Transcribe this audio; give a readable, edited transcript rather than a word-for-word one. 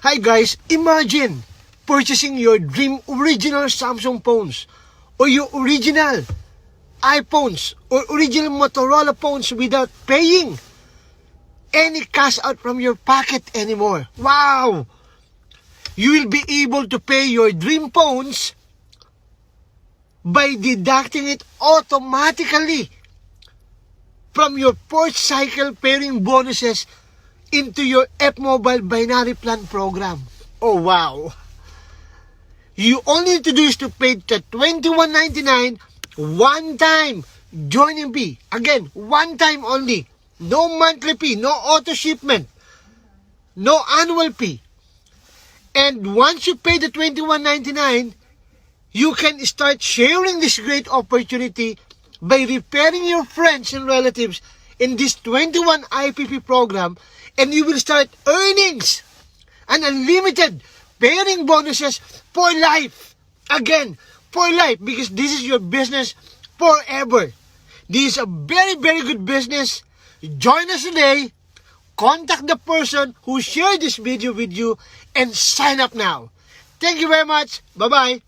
Hi guys, imagine purchasing your dream original Samsung phones or your original iPhones or original Motorola phones without paying any cash out from your pocket anymore. Wow! You will be able to pay your dream phones by deducting it automatically from your first cycle pairing bonuses into your F-Mobile Binary Plan program. Oh wow! You only need to do is to pay the $21.99 one time joining fee. Again, one time only. No monthly fee, no auto shipment, no annual fee. And once you pay the $21.99, you can start sharing this great opportunity by referring your friends and relatives in this 21 IPP program, and you will start earnings and unlimited pairing bonuses for life. Again, for life, because this is your business forever. This is a very, very good business. Join us today. Contact the person who shared this video with you and sign up now. Thank you very much. Bye-bye.